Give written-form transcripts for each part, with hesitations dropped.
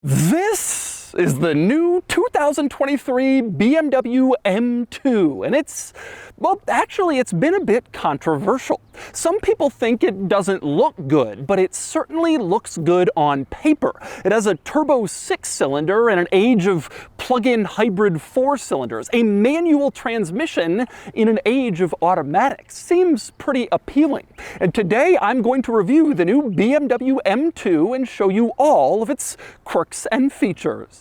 This is the new 2023 BMW M2, and it's been a bit controversial. Some people think it doesn't look good, but it certainly looks good on paper. It has a turbo 6-cylinder and an age of plug-in hybrid 4-cylinders, a manual transmission in an age of automatics. Seems pretty appealing. And today I'm going to review the new BMW M2 and show you all of its quirks and features.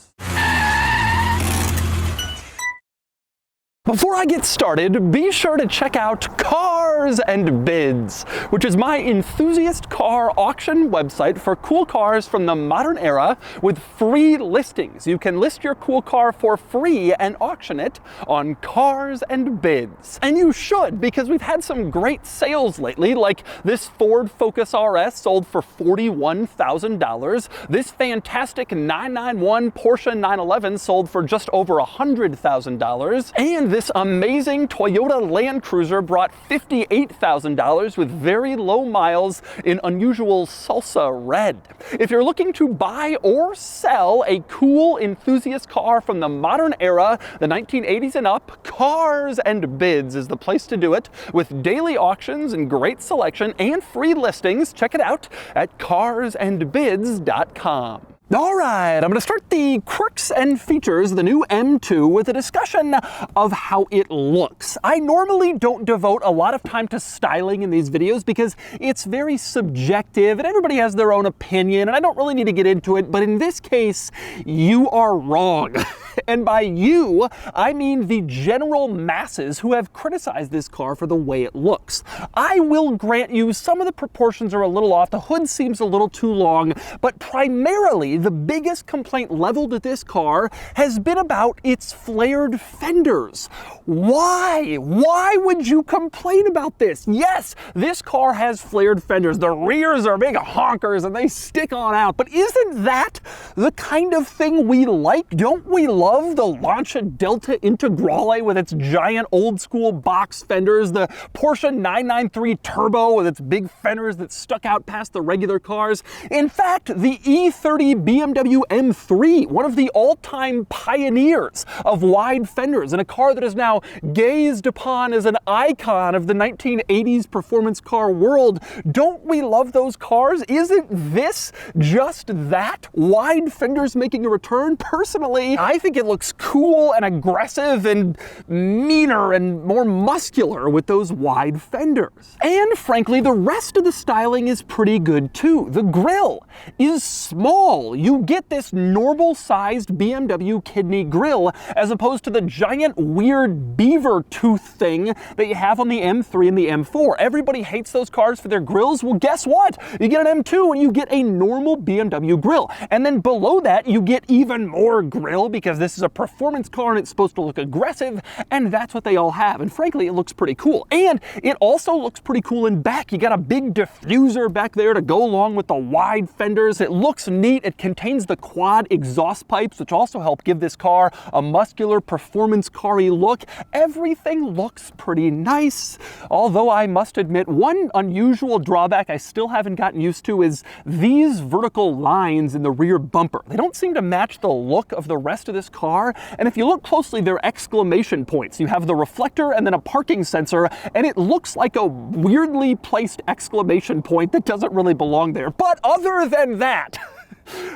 Before I get started, be sure to check out Cars and Bids, which is my enthusiast car auction website for cool cars from the modern era with free listings. You can list your cool car for free and auction it on Cars and Bids. And you should, because we've had some great sales lately, like this Ford Focus RS sold for $41,000. This fantastic 991 Porsche 911 sold for just over $100,000. And this amazing Toyota Land Cruiser brought $58,000 with very low miles in unusual salsa red. If you're looking to buy or sell a cool enthusiast car from the modern era, the 1980s and up, Cars and Bids is the place to do it, with daily auctions and great selection and free listings. Check it out at carsandbids.com. All right, I'm going to start the quirks and features of the new M2 with a discussion of how it looks. I normally don't devote a lot of time to styling in these videos because it's very subjective and everybody has their own opinion and I don't really need to get into it, but in this case, you are wrong. And by you, I mean the general masses who have criticized this car for the way it looks. I will grant you some of the proportions are a little off, the hood seems a little too long, but primarily the biggest complaint leveled at this car has been about its flared fenders. Why? Why would you complain about this? Yes, this car has flared fenders. The rears are big honkers and they stick on out, but isn't that the kind of thing we like? Don't we love the Lancia Delta Integrale with its giant old school box fenders, the Porsche 993 Turbo with its big fenders that stuck out past the regular cars? In fact, the E30 BMW M3, one of the all-time pioneers of wide fenders, and a car that is now gazed upon as an icon of the 1980s performance car world. Don't we love those cars? Isn't this just that? Wide fenders making a return? Personally, I think it looks cool and aggressive and meaner and more muscular with those wide fenders. And frankly, the rest of the styling is pretty good too. The grille is small. You get this normal-sized BMW kidney grille as opposed to the giant weird beaver tooth thing that you have on the M3 and the M4. Everybody hates those cars for their grills. Well, guess what? You get an M2 and you get a normal BMW grille. And then below that, you get even more grille because this is a performance car and it's supposed to look aggressive, and that's what they all have. And frankly, it looks pretty cool. And it also looks pretty cool in back. You got a big diffuser back there to go along with the wide fenders. It looks neat. It contains the quad exhaust pipes, which also help give this car a muscular performance car-y look. Everything looks pretty nice. Although I must admit, one unusual drawback I still haven't gotten used to is these vertical lines in the rear bumper. They don't seem to match the look of the rest of this car. And if you look closely, they're exclamation points. You have the reflector and then a parking sensor, and it looks like a weirdly placed exclamation point that doesn't really belong there. But other than that,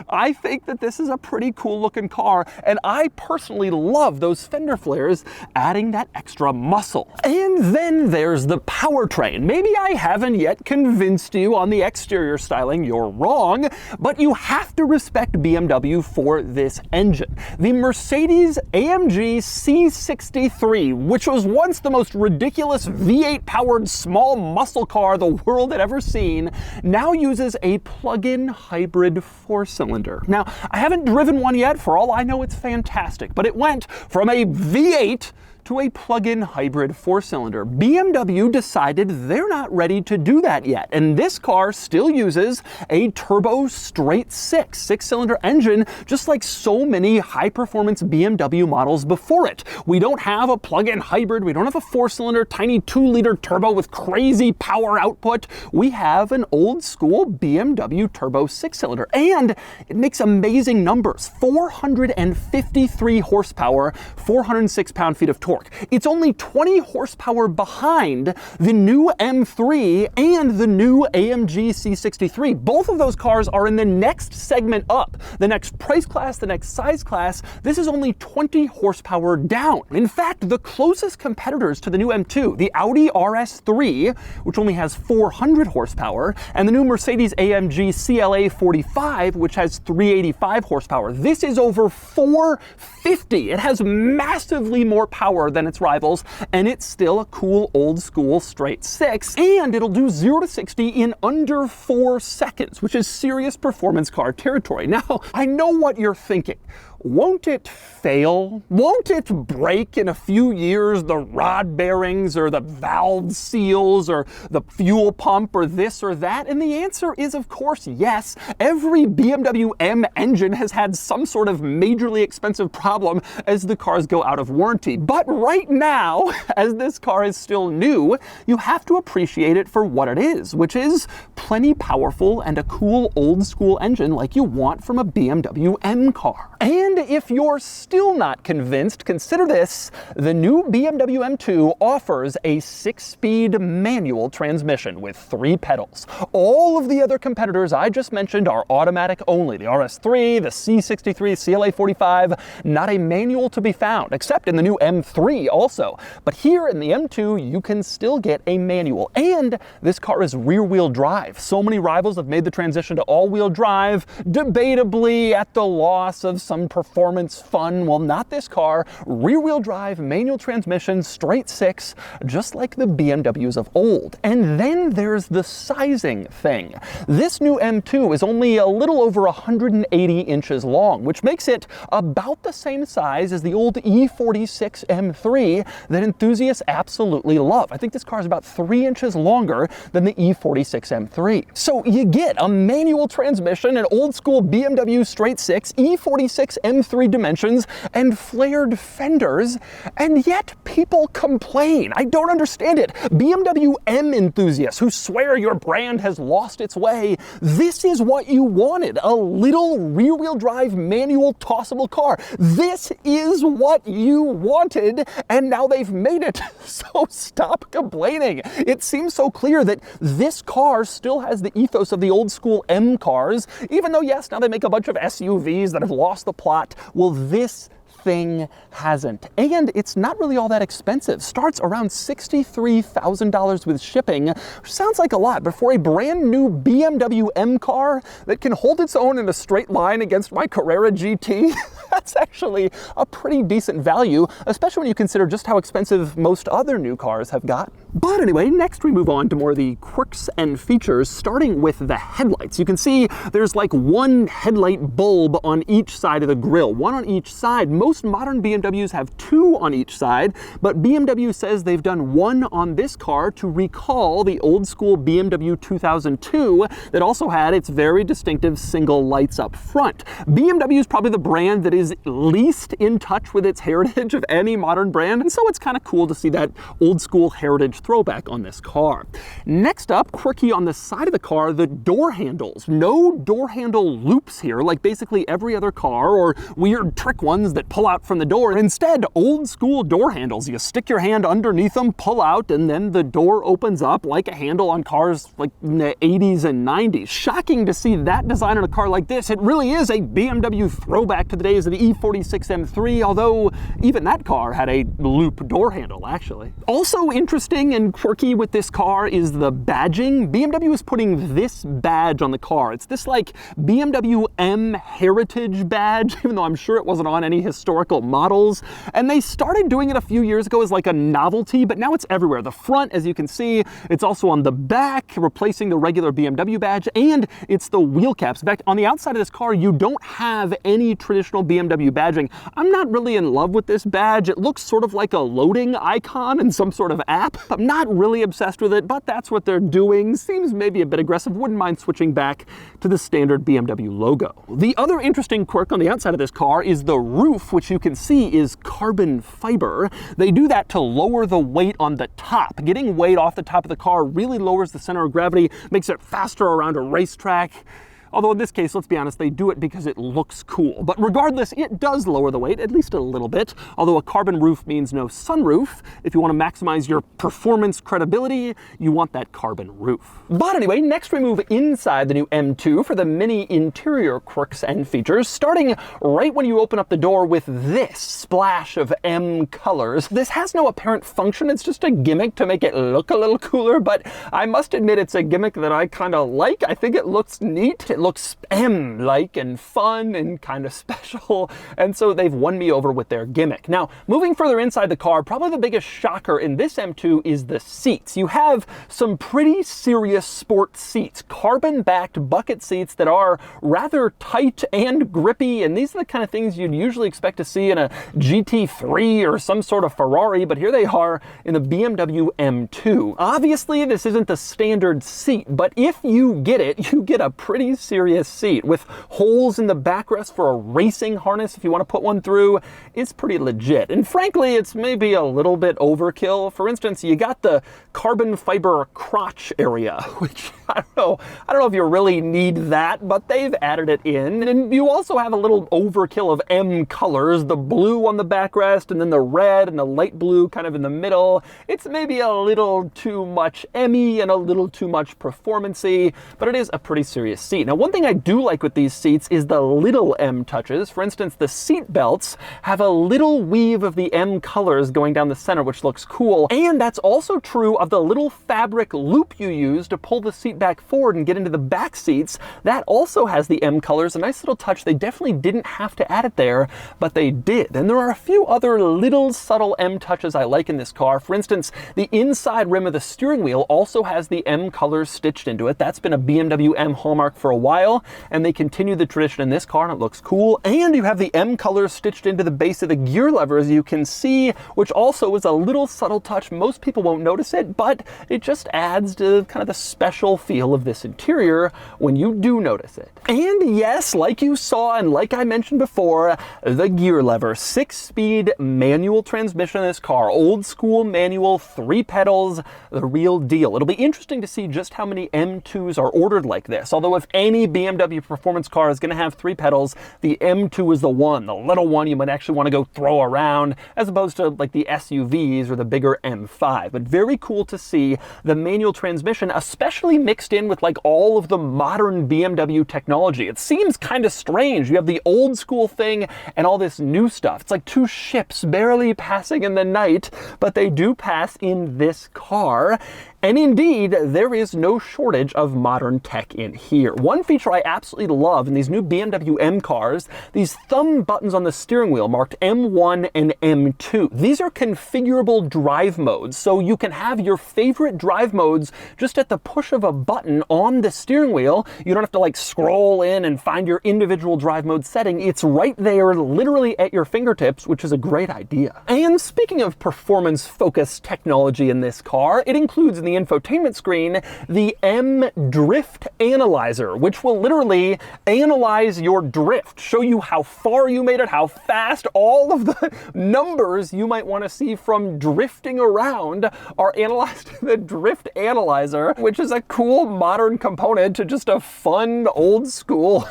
I think that this is a pretty cool looking car, and I personally love those fender flares adding that extra muscle. And then there's the powertrain. Maybe I haven't yet convinced you on the exterior styling. You're wrong, but you have to respect BMW for this engine. The Mercedes AMG C63, which was once the most ridiculous V8 powered small muscle car the world had ever seen, now uses a plug-in hybrid 4-cylinder. Now, I haven't driven one yet. For all I know, it's fantastic, but it went from a V8 to a plug-in hybrid 4-cylinder. BMW decided they're not ready to do that yet, and this car still uses a turbo straight six-cylinder engine, just like so many high-performance BMW models before it. We don't have a plug-in hybrid, we don't have a 4-cylinder tiny 2-liter turbo with crazy power output. We have an old-school BMW turbo 6-cylinder, and it makes amazing numbers. 453 horsepower, 406 pound-feet of torque. It's only 20 horsepower behind the new M3 and the new AMG C63. Both of those cars are in the next segment up, the next price class, the next size class. This is only 20 horsepower down. In fact, the closest competitors to the new M2, the Audi RS3, which only has 400 horsepower, and the new Mercedes-AMG CLA 45, which has 385 horsepower. This is over 450. It has massively more power than its rivals, and it's still a cool old school straight six, and it'll do 0 to 60 in under 4 seconds, which is serious performance car territory. Now, I know what you're thinking. Won't it fail? Won't it break in a few years, the rod bearings or the valve seals or the fuel pump or this or that? And the answer is, of course, yes. Every BMW M engine has had some sort of majorly expensive problem as the cars go out of warranty. But right now, as this car is still new, you have to appreciate it for what it is, which is plenty powerful and a cool old school engine like you want from a BMW M car. And if you're still not convinced, consider this. The new BMW M2 offers a 6-speed manual transmission with 3 pedals. All of the other competitors I just mentioned are automatic only. The RS3, the C63, CLA 45, not a manual to be found, except in the new M3 also. But here in the M2, you can still get a manual. And this car is rear-wheel drive. So many rivals have made the transition to all-wheel drive, debatably at the loss of some performance fun. Well, not this car. Rear-wheel drive, manual transmission, straight six, just like the BMWs of old. And then there's the sizing thing. This new M2 is only a little over 180 inches long, which makes it about the same size as the old E46 M3 that enthusiasts absolutely love. I think this car is about 3 inches longer than the E46 M3. So you get a manual transmission, an old school BMW straight six, E46 M3 dimensions, and flared fenders, and yet people complain. I don't understand it. BMW M enthusiasts who swear your brand has lost its way, this is what you wanted, a little rear-wheel drive manual tossable car. This is what you wanted, and now they've made it. So stop complaining. It seems so clear that this car still has the ethos of the old school M cars, even though yes, now they make a bunch of SUVs that have lost the plot. Well, this thing hasn't. And it's not really all that expensive. Starts around $63,000 with shipping, which sounds like a lot, but for a brand new BMW M car that can hold its own in a straight line against my Carrera GT, that's actually a pretty decent value, especially when you consider just how expensive most other new cars have got. But anyway, next we move on to more of the quirks and features, starting with the headlights. You can see there's like one headlight bulb on each side of the grille, one on each side. Most modern BMWs have 2 on each side, but BMW says they've done 1 on this car to recall the old school BMW 2002 that also had its very distinctive single lights up front. BMW is probably the brand that is least in touch with its heritage of any modern brand, and so it's kind of cool to see that old school heritage throwback on this car. Next up, quirky on the side of the car, the door handles. No door handle loops here, like basically every other car, or weird trick ones that pull out from the door. Instead, old school door handles. You stick your hand underneath them, pull out, and then the door opens up like a handle on cars like in the 80s and 90s. Shocking to see that design on a car like this. It really is a BMW throwback to the days of the E46 M3, although even that car had a loop door handle, actually. Also interesting interesting and quirky with this car is the badging. BMW is putting this badge on the car. It's this like BMW M Heritage badge, even though I'm sure it wasn't on any historical models. And they started doing it a few years ago as like a novelty, but now it's everywhere. The front, as you can see, it's also on the back, replacing the regular BMW badge, and it's the wheel caps. In fact, on the outside of this car, you don't have any traditional BMW badging. I'm not really in love with this badge. It looks sort of like a loading icon in some sort of app. I'm not really obsessed with it, but that's what they're doing. Seems maybe a bit aggressive. Wouldn't mind switching back to the standard BMW logo. The other interesting quirk on the outside of this car is the roof, which you can see is carbon fiber. They do that to lower the weight on the top. Getting weight off the top of the car really lowers the center of gravity, makes it faster around a racetrack. Although in this case, let's be honest, they do it because it looks cool. But regardless, it does lower the weight, at least a little bit. Although a carbon roof means no sunroof. If you want to maximize your performance credibility, you want that carbon roof. But anyway, next we move inside the new M2 for the many interior quirks and features, starting right when you open up the door with this splash of M colors. This has no apparent function. It's just a gimmick to make it look a little cooler, but I must admit it's a gimmick that I kind of like. I think it looks neat. It looks M-like and fun and kind of special, and so they've won me over with their gimmick. Now, moving further inside the car, probably the biggest shocker in this M2 is the seats. You have some pretty serious sport seats, carbon-backed bucket seats that are rather tight and grippy, and these are the kind of things you'd usually expect to see in a GT3 or some sort of Ferrari, but here they are in the BMW M2. Obviously, this isn't the standard seat, but if you get it, you get a pretty serious seat with holes in the backrest for a racing harness if you want to put one through. It's pretty legit. And frankly, it's maybe a little bit overkill. For instance, you got the carbon fiber crotch area, which I don't know if you really need that, but they've added it in. And you also have a little overkill of M colors, the blue on the backrest and then the red and the light blue kind of in the middle. It's maybe a little too much M-y and a little too much performance-y, but it is a pretty serious seat. Now, one thing I do like with these seats is the little M touches. For instance, the seat belts have a little weave of the M colors going down the center, which looks cool. And that's also true of the little fabric loop you use to pull the seat back forward and get into the back seats. That also has the M colors, a nice little touch. They definitely didn't have to add it there, but they did. And there are a few other little subtle M touches I like in this car. For instance, the inside rim of the steering wheel also has the M colors stitched into it. That's been a BMW M hallmark for a while, and they continue the tradition in this car, and it looks cool. And you have the M colors stitched into the base of the gear lever, as you can see, which also is a little subtle touch. Most people won't notice it, but it just adds to kind of the special feel of this interior when you do notice it. And yes, like you saw and like I mentioned before, the gear lever, 6-speed manual transmission in this car, old school manual, 3 pedals, the real deal. It'll be interesting to see just how many M2s are ordered like this, although if any BMW performance car is going to have 3 pedals, the M2 is the one, the little one you might actually want to go throw around, as opposed to like the SUVs or the bigger M5. But very cool to see the manual transmission, especially mixed in with like all of the modern BMW technology. It seems kind of strange. You have the old school thing and all this new stuff. It's like two ships barely passing in the night, but they do pass in this car. And indeed, there is no shortage of modern tech in here. One feature I absolutely love in these new BMW M cars, these thumb buttons on the steering wheel marked M1 and M2. These are configurable drive modes, so you can have your favorite drive modes just at the push of a button on the steering wheel. You don't have to like scroll in and find your individual drive mode setting. It's right there, literally at your fingertips, which is a great idea. And speaking of performance-focused technology in this car, it includes in the infotainment screen the M Drift Analyzer, which will literally analyze your drift, show you how far you made it, how fast. All of the numbers you might want to see from drifting around are analyzed in the Drift Analyzer, which is a cool modern component to just a fun old school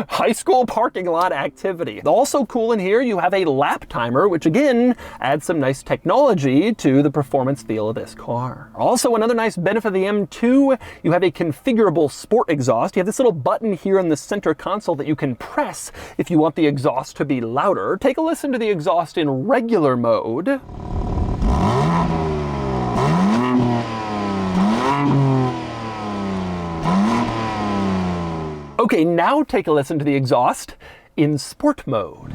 high school parking lot activity. Also cool in here, you have a lap timer, which again adds some nice technology to the performance feel of this car. Also, another nice benefit of the M2, you have a configurable sport exhaust. You have this little button here in the center console that you can press if you want the exhaust to be louder. Take a listen to the exhaust in regular mode. Okay, now take a listen to the exhaust in sport mode.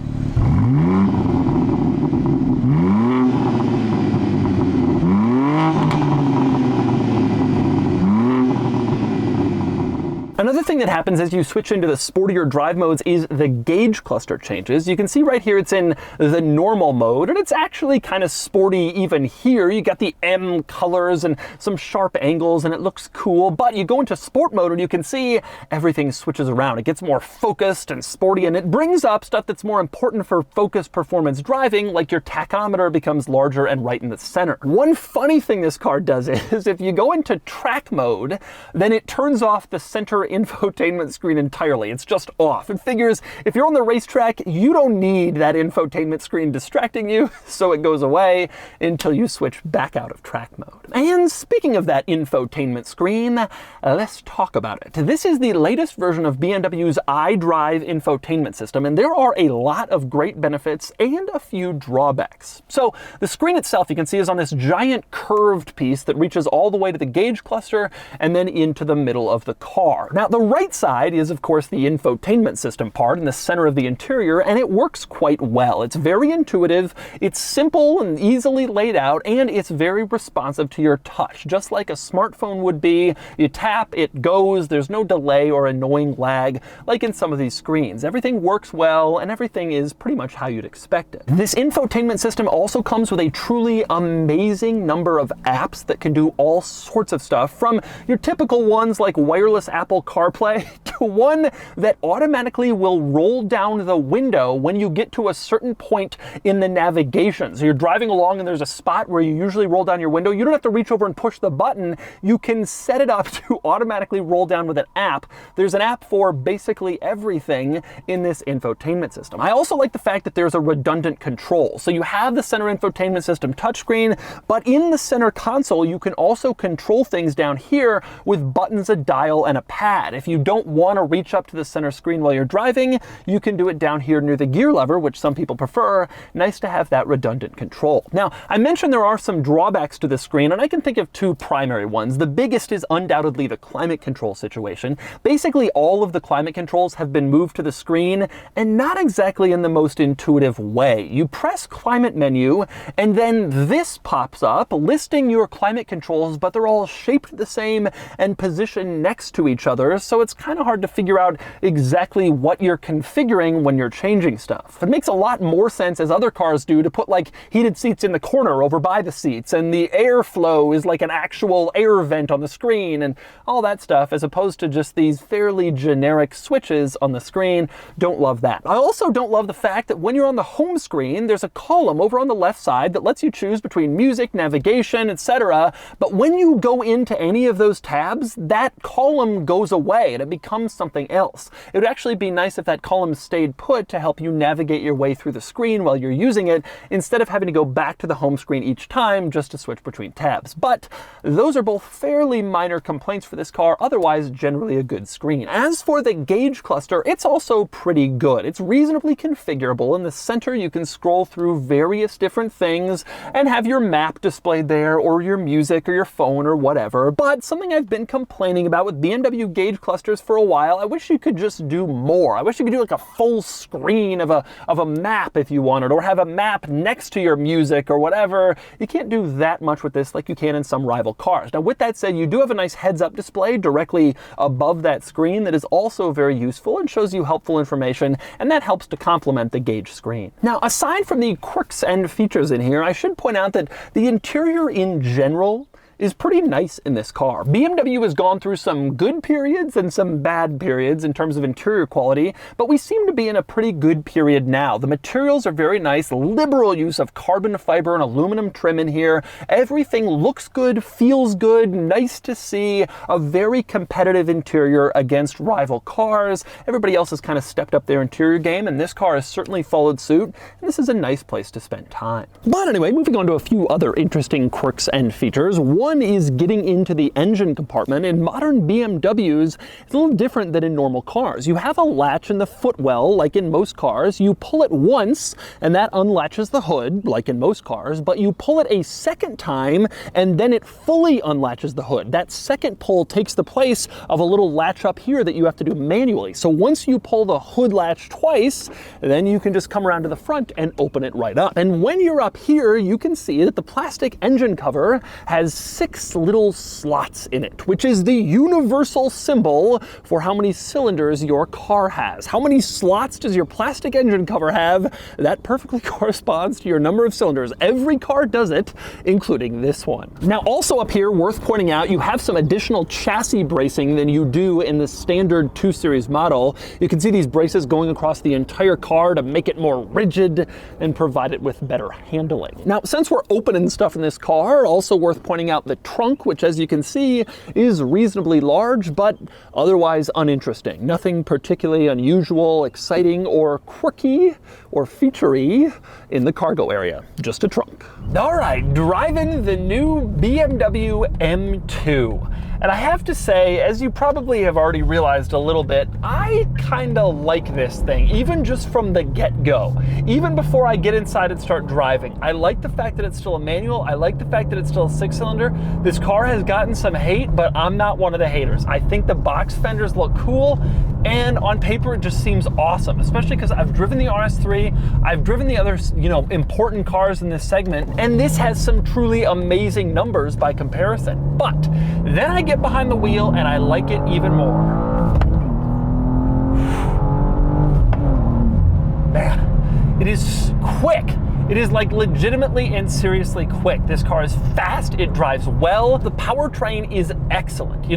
Another thing that happens as you switch into the sportier drive modes is the gauge cluster changes. You can see right here it's in the normal mode, and it's actually kind of sporty even here. You got the M colors and some sharp angles, and it looks cool. But you go into sport mode and you can see everything switches around. It gets more focused and sporty, and it brings up stuff that's more important for focused performance driving, like your tachometer becomes larger and right in the center. One funny thing this car does is if you go into track mode, then it turns off the center infotainment screen entirely. It's just off. It figures if you're on the racetrack, you don't need that infotainment screen distracting you, so it goes away until you switch back out of track mode. And speaking of that infotainment screen, let's talk about it. This is the latest version of BMW's iDrive infotainment system, and there are a lot of great benefits and a few drawbacks. So the screen itself, you can see, is on this giant curved piece that reaches all the way to the gauge cluster and then into the middle of the car. Now, the right side is, of course, the infotainment system part in the center of the interior, and it works quite well. It's very intuitive, it's simple and easily laid out, and it's very responsive to your touch. Just like a smartphone would be, you tap, it goes, there's no delay or annoying lag like in some of these screens. Everything works well, and everything is pretty much how you'd expect it. This infotainment system also comes with a truly amazing number of apps that can do all sorts of stuff, from your typical ones like wireless Apple CarPlay to one that automatically will roll down the window when you get to a certain point in the navigation. So you're driving along and there's a spot where you usually roll down your window. You don't have to reach over and push the button. You can set it up to automatically roll down with an app. There's an app for basically everything in this infotainment system. I also like the fact that there's a redundant control. So you have the center infotainment system touchscreen, but in the center console, you can also control things down here with buttons, a dial, and a pad. If you don't want to reach up to the center screen while you're driving, you can do it down here near the gear lever, which some people prefer. Nice to have that redundant control. Now, I mentioned there are some drawbacks to this screen, and I can think of two primary ones. The biggest is undoubtedly the climate control situation. Basically, all of the climate controls have been moved to the screen, and not exactly in the most intuitive way. You press climate menu, and then this pops up listing your climate controls, but they're all shaped the same and positioned next to each other, so it's kind of hard to figure out exactly what you're configuring when you're changing stuff. It makes a lot more sense, as other cars do, to put like heated seats in the corner over by the seats, and the airflow is like an actual air vent on the screen and all that stuff, as opposed to just these fairly generic switches on the screen. Don't love that. I also don't love the fact that when you're on the home screen, there's a column over on the left side that lets you choose between music, navigation, etc. But when you go into any of those tabs, that column goes away and it becomes something else. It would actually be nice if that column stayed put to help you navigate your way through the screen while you're using it, instead of having to go back to the home screen each time just to switch between tabs. But those are both fairly minor complaints for this car, otherwise generally a good screen. As for the gauge cluster, it's also pretty good. It's reasonably configurable. In the center, you can scroll through various different things and have your map displayed there, or your music, or your phone, or whatever. But something I've been complaining about with BMW gauge clusters for a while, I wish you could just do more. I wish you could do like a full screen of a map if you wanted, or have a map next to your music or whatever. You can't do that much with this like you can in some rival cars. Now, with that said, you do have a nice heads-up display directly above that screen that is also very useful and shows you helpful information, and that helps to complement the gauge screen. Now, aside from the quirks and features in here, I should point out that the interior in general is pretty nice in this car. BMW has gone through some good periods and some bad periods in terms of interior quality, but we seem to be in a pretty good period now. The materials are very nice, liberal use of carbon fiber and aluminum trim in here. Everything looks good, feels good, nice to see. A very competitive interior against rival cars. Everybody else has kind of stepped up their interior game, and this car has certainly followed suit, and this is a nice place to spend time. But anyway, moving on to a few other interesting quirks and features. One One is getting into the engine compartment. In modern BMWs, it's a little different than in normal cars. You have a latch in the footwell, like in most cars. You pull it once, and that unlatches the hood, like in most cars, but you pull it a second time, and then it fully unlatches the hood. That second pull takes the place of a little latch up here that you have to do manually. So once you pull the hood latch twice, then you can just come around to the front and open it right up. And when you're up here, you can see that the plastic engine cover has 6 little slots in it, which is the universal symbol for how many cylinders your car has. How many slots does your plastic engine cover have? That perfectly corresponds to your number of cylinders. Every car does it, including this one. Now, also up here, worth pointing out, you have some additional chassis bracing than you do in the standard 2 Series model. You can see these braces going across the entire car to make it more rigid and provide it with better handling. Now, since we're opening stuff in this car, also worth pointing out the trunk, which as you can see is reasonably large, but otherwise uninteresting. Nothing particularly unusual, exciting, or quirky or featurey in the cargo area. Just a trunk. All right, driving the new BMW M2. And I have to say, as you probably have already realized a little bit, I kind of like this thing, even just from the get-go. Even before I get inside and start driving, I like the fact that it's still a manual. I like the fact that it's still a 6-cylinder. This car has gotten some hate, but I'm not one of the haters. I think the box fenders look cool, and on paper it just seems awesome, especially because I've driven the RS3, I've driven the other, important cars in this segment, and this has some truly amazing numbers by comparison. But then I get behind the wheel and I like it even more. Man, it is quick. It is like legitimately and seriously quick. This car is fast, it drives well. The powertrain is excellent.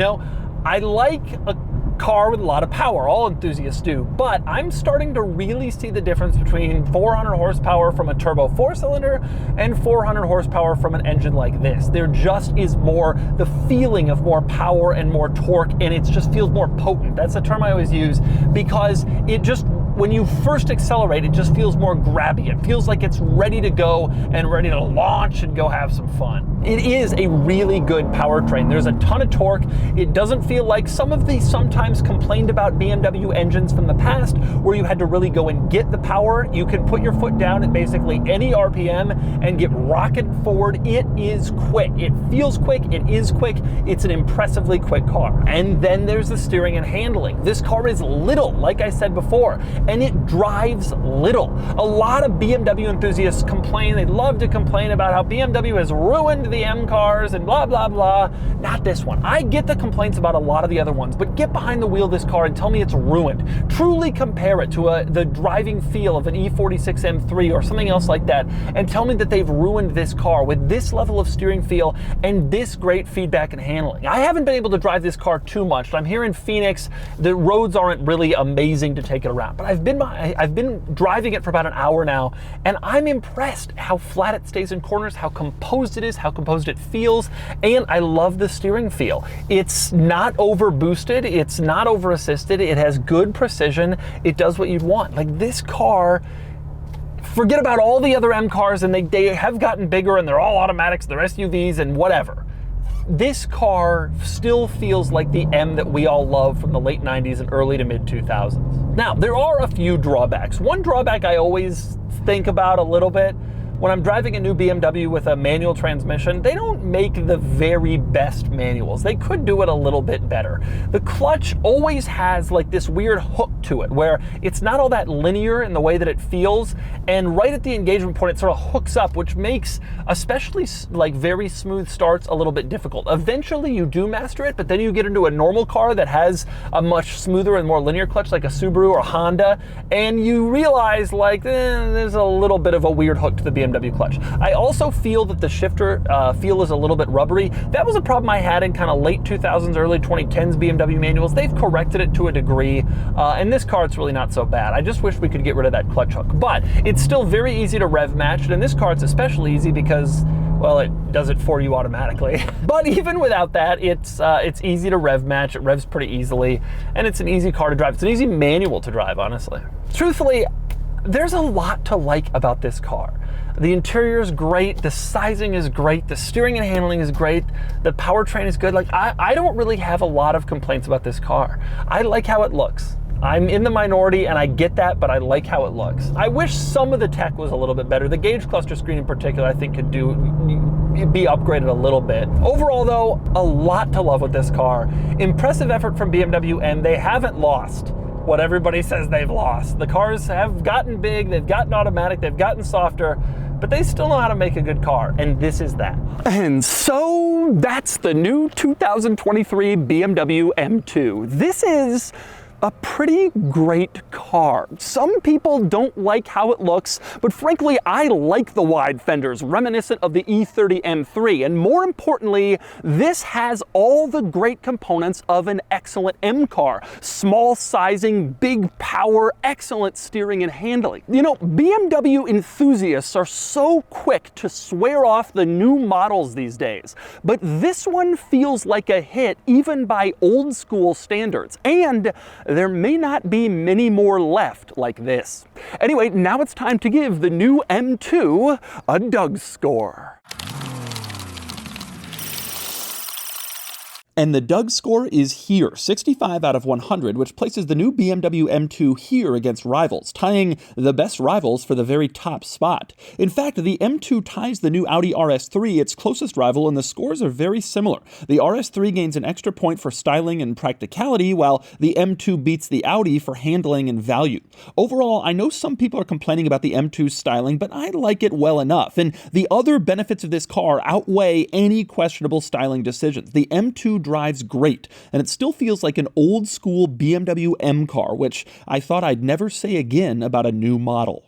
I like a car with a lot of power, all enthusiasts do, but I'm starting to really see the difference between 400 horsepower from a turbo 4-cylinder and 400 horsepower from an engine like this. There just is more, the feeling of more power and more torque, and it just feels more potent. That's the term I always use, because it just, when you first accelerate, it just feels more grabby. It feels like it's ready to go and ready to launch and go have some fun. It is a really good powertrain. There's a ton of torque. It doesn't feel like some of the sometimes complained about BMW engines from the past, where you had to really go and get the power. You can put your foot down at basically any RPM and get rocketed forward. It is quick. It feels quick. It is quick. It's an impressively quick car. And then there's the steering and handling. This car is little, like I said before, and it drives little. A lot of BMW enthusiasts complain. They love to complain about how BMW has ruined the M cars and blah, blah, blah. Not this one. I get the complaints about a lot of the other ones, but get behind the wheel of this car and tell me it's ruined. Truly compare it to the driving feel of an E46 M3 or something else like that, and tell me that they've ruined this car with this level of steering feel and this great feedback and handling. I haven't been able to drive this car too much. I'm here in Phoenix. The roads aren't really amazing to take it around, but I've been driving it for about an hour now, and I'm impressed how flat it stays in corners, how composed it is, how composed it feels, and I love the steering feel. It's not over boosted, it's not over assisted, it has good precision, it does what you'd want. Like this car, forget about all the other M cars, and they have gotten bigger and they're all automatics, they're SUVs and whatever. This car still feels like the M that we all love from the late 90s and early to mid 2000s. Now, there are a few drawbacks. One drawback I always think about a little bit, when I'm driving a new BMW with a manual transmission, they don't make the very best manuals. They could do it a little bit better. The clutch always has like this weird hook to it where it's not all that linear in the way that it feels, and right at the engagement point it sort of hooks up, which makes especially like very smooth starts a little bit difficult. Eventually you do master it, but then you get into a normal car that has a much smoother and more linear clutch like a Subaru or Honda, and you realize like there's a little bit of a weird hook to the BMW clutch. I also feel that the shifter feel is a little bit rubbery. That was a problem I had in kind of late 2000s, early 2010s BMW manuals. They've corrected it to a degree, and this car it's really not so bad. I just wish we could get rid of that clutch hook, but it's still very easy to rev match, and in this car it's especially easy because, well, it does it for you automatically. But even without that, it's easy to rev match. It revs pretty easily, and it's an easy car to drive. It's an easy manual to drive, honestly. Truthfully, There's a lot to like about this car. The interior is great, the sizing is great, the steering and handling is great, the powertrain is good. Like, I don't really have a lot of complaints about this car. I like how it looks. I'm in the minority and I get that, but I like how it looks. I wish some of the tech was a little bit better. The gauge cluster screen in particular, I think could be upgraded a little bit. Overall though, a lot to love with this car. Impressive effort from BMW, and they haven't lost what everybody says they've lost. The cars have gotten big, they've gotten automatic, they've gotten softer, but they still know how to make a good car, and this is that. And so that's the new 2023 BMW M2. This is a pretty great car. Some people don't like how it looks, but frankly, I like the wide fenders, reminiscent of the E30 M3. And more importantly, this has all the great components of an excellent M car. Small sizing, big power, excellent steering and handling. You know, BMW enthusiasts are so quick to swear off the new models these days, but this one feels like a hit even by old school standards. And there may not be many more left like this. Anyway, now it's time to give the new M2 a DougScore. And the DougScore is here, 65 out of 100, which places the new BMW M2 here against rivals, tying the best rivals for the very top spot. In fact, the M2 ties the new Audi RS3, its closest rival, and the scores are very similar. The RS3 gains an extra point for styling and practicality, while the M2 beats the Audi for handling and value. Overall, I know some people are complaining about the M2's styling, but I like it well enough, and the other benefits of this car outweigh any questionable styling decisions. The M2 drives great, and it still feels like an old school BMW M car, which I thought I'd never say again about a new model.